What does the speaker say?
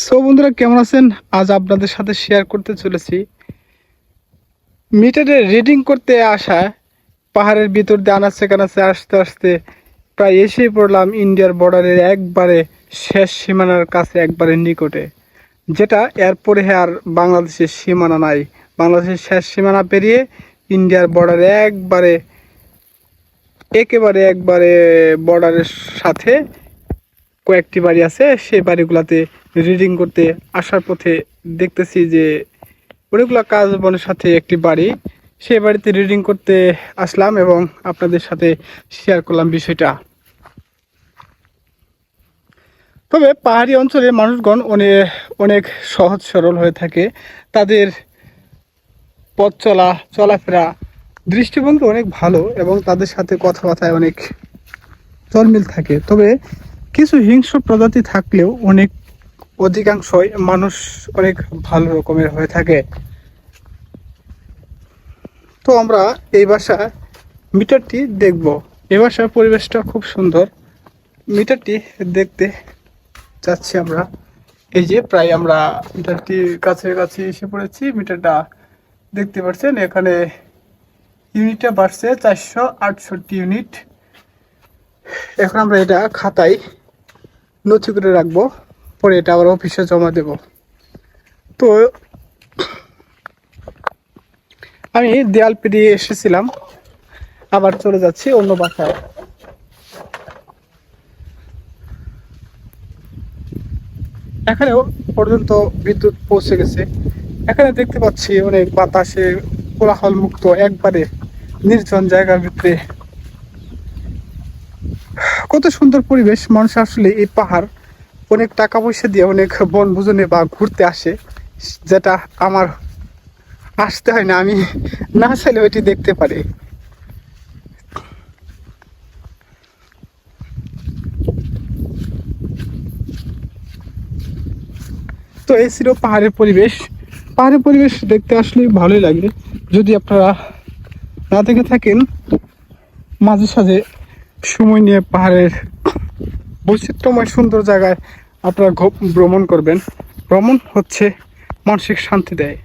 So বন্ধুরা, কেমন আছেন? আজ আপনাদের সাথে শেয়ার করতে চলেছি মিটারে রিডিং করতে আসা পাহাড়ের ভিতর দিয়ে আনাচে কানাচে আসতে আসতে প্রায় এসেই পড়লাম ইন্ডিয়ার বর্ডারের একবারে শেষ সীমানার কাছে, একবারে নিকটে, যেটা এরপরে আর বাংলাদেশের সীমানা নাই। বাংলাদেশের শেষ সীমানা পেরিয়ে ইন্ডিয়ার বর্ডারে একবারে বর্ডারের সাথে কয়েকটি বাড়ি আছে। সেই বাড়িগুলোতে রিডিং করতে আসার পথে দেখতেছি যে অনেকগুলো কাজ বনের সাথে একটি বাড়ি, সেই বাড়িতে রিডিং করতে আসলাম এবং আপনাদের সাথে শেয়ার করলাম বিষয়টা। তবে পাহাড়ি অঞ্চলের মানুষগণ অনেক সহজ সরল হয়ে থাকে। তাদের পথ চলাফেরা দৃষ্টিভঙ্গি অনেক ভালো এবং তাদের সাথে কথাবার্তায় অনেক চলমিল থাকে। তবে কিছু হিংস্র প্রজাতি থাকলেও অধিকাংশই মানুষ অনেক ভালো রকমের হয়ে থাকে। তো আমরা এই বাসার মিটারটি দেখব। এই বাসার পরিবেশটা খুব সুন্দর। মিটারটি দেখতে যাচ্ছি আমরা। এই যে প্রায় আমরা মিটারটির কাছাকাছি এসে পড়েছি। মিটারটা দেখতে পাচ্ছেন, এখানে ইউনিটটা বাড়ছে 468 ইউনিট। এখন আমরা এটা খাতায় নথি করে রাখবো, পরে এটা আবার অফিসে জমা দেব। তো আমি দেয়াল পেরিয়ে এসেছিলাম, আবার চলে যাচ্ছি অন্য বাসায়। এখানেও পর্যন্ত বিদ্যুৎ পৌঁছে গেছে। এখানে দেখতে পাচ্ছি অনেক বাতাসে কোলাহল মুক্ত একবারে নির্জন জায়গার ভিতরে কত সুন্দর পরিবেশ। মানুষ আসলে এই পাহাড় অনেক টাকা পয়সা দিয়ে অনেক বনভোজনে বা ঘুরতে আসে, যেটা আমার আসতে হয় না, আমি না চাইলে ওইটি দেখতে পারি। তো এই ছিল পাহাড়ের পরিবেশ দেখতে আসলে ভালোই লাগে। যদি আপনারা না দেখে থাকেন, মাঝে সাঝে সময় নিয়ে পাহাড়ের বৈচিত্র্যময় সুন্দর জায়গায় আপনারা ভ্রমণ করবেন। ভ্রমণ হচ্ছে মানসিক শান্তি দেয়।